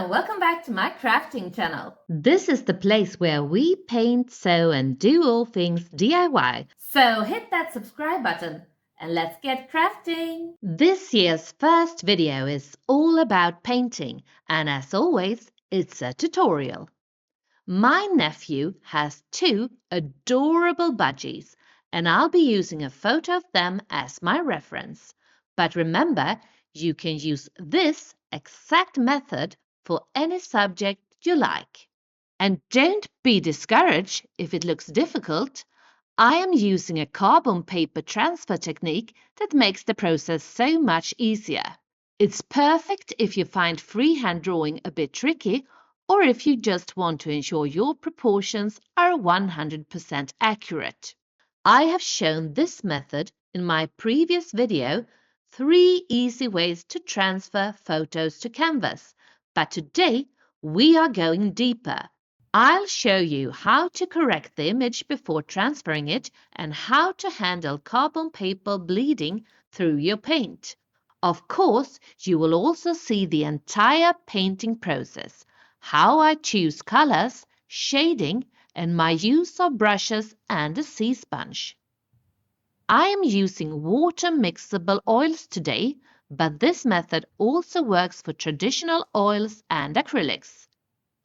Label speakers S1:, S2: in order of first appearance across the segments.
S1: and welcome back to my crafting channel.
S2: This is the place where we paint, sew and do all things DIY.
S1: So hit that subscribe button and let's get crafting.
S2: This year's first video is all about painting, and as always, it's a tutorial. My nephew has two adorable budgies, and I'll be using a photo of them as my reference. But remember, you can use this exact method for any subject you like. And don't be discouraged if it looks difficult. I am using a carbon paper transfer technique that makes the process so much easier. It's perfect if you find freehand drawing a bit tricky, or if you just want to ensure your proportions are 100% accurate. I have shown this method in my previous video, 3 easy ways to transfer photos to canvas, but today we are going deeper. I'll show you how to correct the image before transferring it and how to handle carbon paper bleeding through your paint. Of course, you will also see the entire painting process, how I choose colors, shading, and my use of brushes and a sea sponge. I am using water-mixable oils today, but this method also works for traditional oils and acrylics.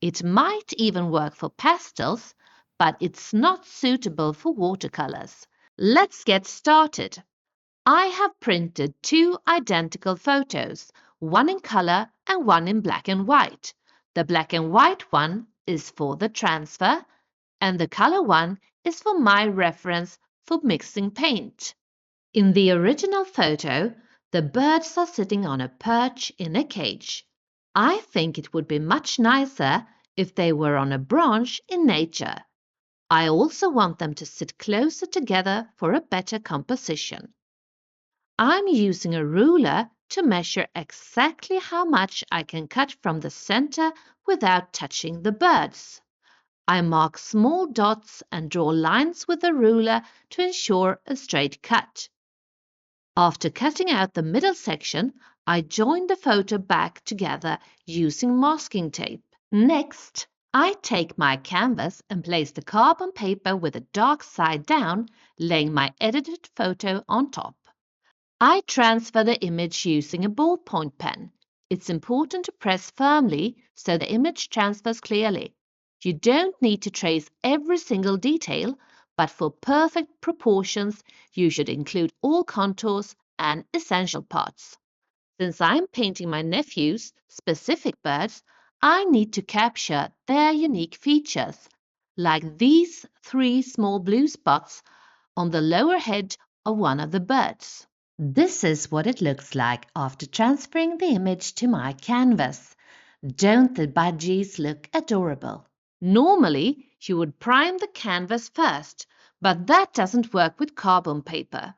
S2: It might even work for pastels, but it's not suitable for watercolors. Let's get started. I have printed 2 identical photos, one in color and one in black and white. The black and white one is for the transfer, and the color one is for my reference for mixing paint. In the original photo, the birds are sitting on a perch in a cage. I think it would be much nicer if they were on a branch in nature. I also want them to sit closer together for a better composition. I'm using a ruler to measure exactly how much I can cut from the center without touching the birds. I mark small dots and draw lines with the ruler to ensure a straight cut. After cutting out the middle section, I join the photo back together using masking tape. Next, I take my canvas and place the carbon paper with the dark side down, laying my edited photo on top. I transfer the image using a ballpoint pen. It's important to press firmly so the image transfers clearly. You don't need to trace every single detail, but for perfect proportions, you should include all contours and essential parts. Since I'm painting my nephew's specific birds, I need to capture their unique features, like these 3 small blue spots on the lower head of one of the birds. This is what it looks like after transferring the image to my canvas. Don't the budgies look adorable? Normally, you would prime the canvas first, but that doesn't work with carbon paper.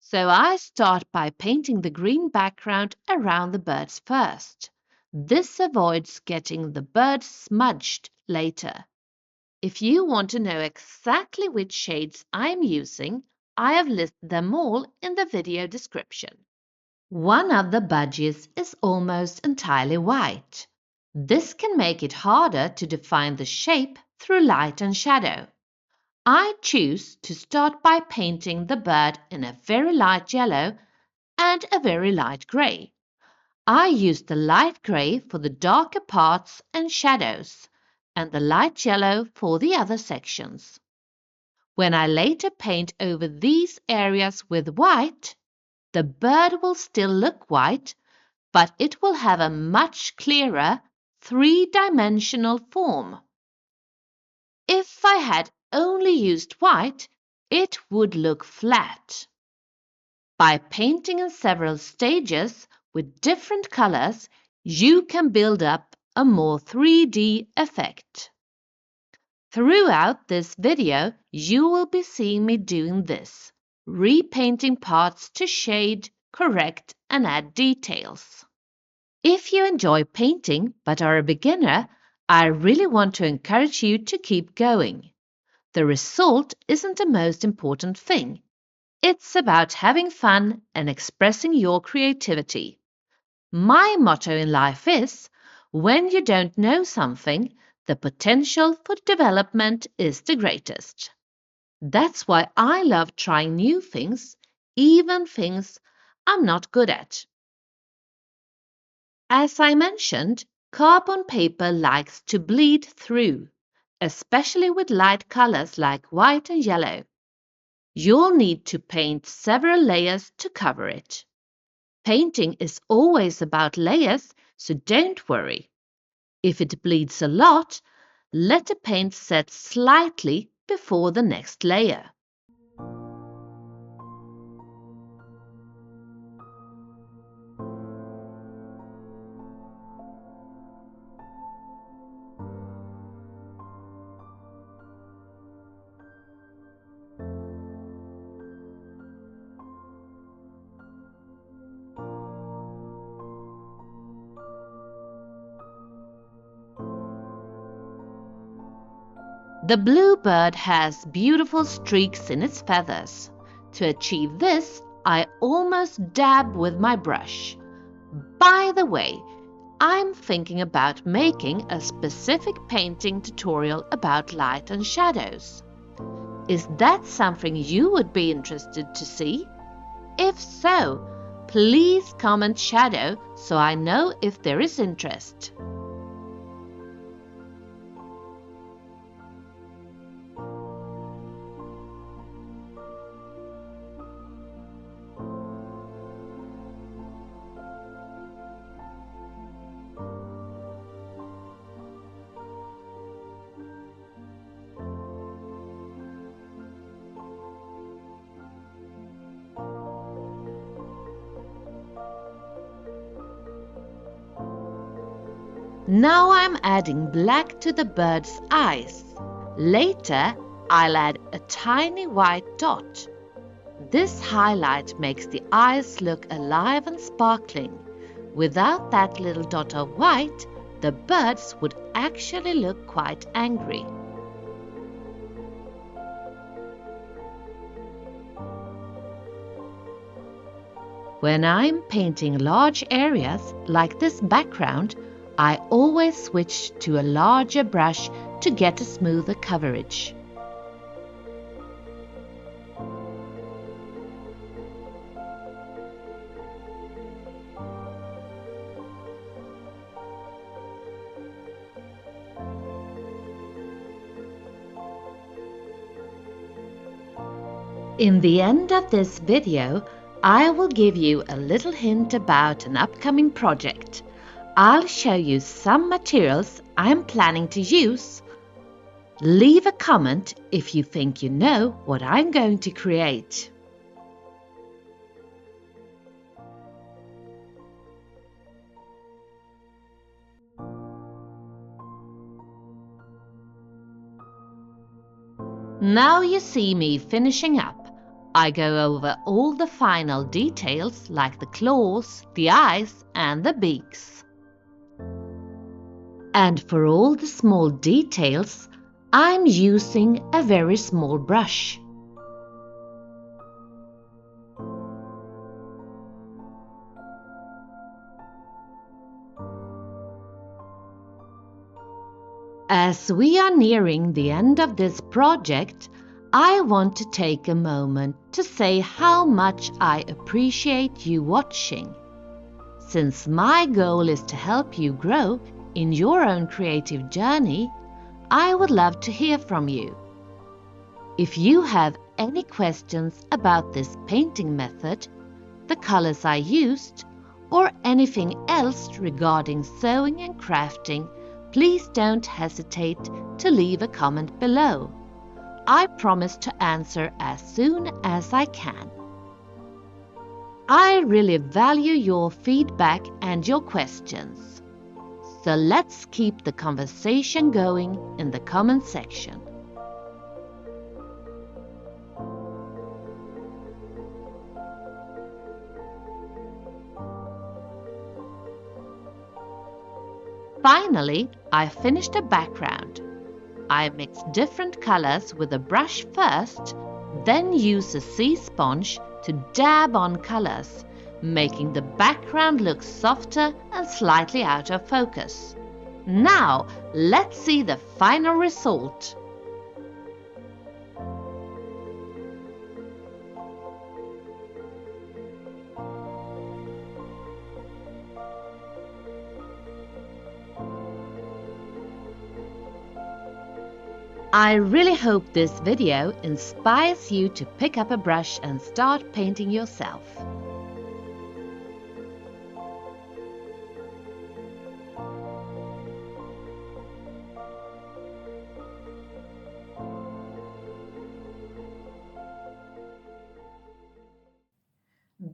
S2: So I start by painting the green background around the birds first. This avoids getting the birds smudged later. If you want to know exactly which shades I'm using, I have listed them all in the video description. One of the budgies is almost entirely white. This can make it harder to define the shape through light and shadow. I choose to start by painting the bird in a very light yellow and a very light grey. I use the light grey for the darker parts and shadows, and the light yellow for the other sections. When I later paint over these areas with white, the bird will still look white, but it will have a much clearer 3-dimensional form. If I had only used white, it would look flat. By painting in several stages with different colors, you can build up a more 3D effect. Throughout this video, you will be seeing me doing this, repainting parts to shade, correct, and add details. If you enjoy painting but are a beginner, I really want to encourage you to keep going. The result isn't the most important thing. It's about having fun and expressing your creativity. My motto in life is, When you don't know something, the potential for development is the greatest. That's why I love trying new things, even things I'm not good at. As I mentioned, carbon paper likes to bleed through, especially with light colors like white and yellow. You'll need to paint several layers to cover it. Painting is always about layers, so don't worry. If it bleeds a lot, let the paint set slightly before the next layer. The bluebird has beautiful streaks in its feathers. To achieve this, I almost dab with my brush. By the way, I'm thinking about making a specific painting tutorial about light and shadows. Is that something you would be interested to see? If so, please comment shadow so I know if there is interest. Now I'm adding black to the bird's eyes. Later, I'll add a tiny white dot. This highlight makes the eyes look alive and sparkling. Without that little dot of white, the birds would actually look quite angry. When I'm painting large areas like this background, I always switch to a larger brush to get a smoother coverage. In the end of this video, I will give you a little hint about an upcoming project. I'll show you some materials I'm planning to use. Leave a comment if you think you know what I'm going to create. Now you see me finishing up. I go over all the final details like the claws, the eyes and the beaks. And for all the small details, I'm using a very small brush. As we are nearing the end of this project, I want to take a moment to say how much I appreciate you watching. Since my goal is to help you grow in your own creative journey, I would love to hear from you. If you have any questions about this painting method, the colors I used, or anything else regarding sewing and crafting, please don't hesitate to leave a comment below. I promise to answer as soon as I can. I really value your feedback and your questions. So let's keep the conversation going in the comment section. Finally, I finished a background. I mixed different colors with a brush first, then use a sea sponge to dab on colors, making the background look softer and slightly out of focus. Now, let's see the final result. I really hope this video inspires you to pick up a brush and start painting yourself.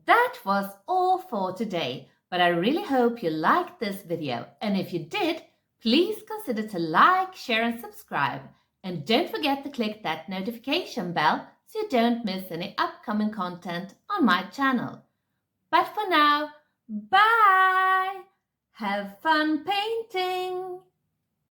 S1: That was all for today, but I really hope you liked this video, and if you did, please consider to like, share and subscribe, and don't forget to click that notification bell so you don't miss any upcoming content on my channel. But for now, bye! Have fun painting!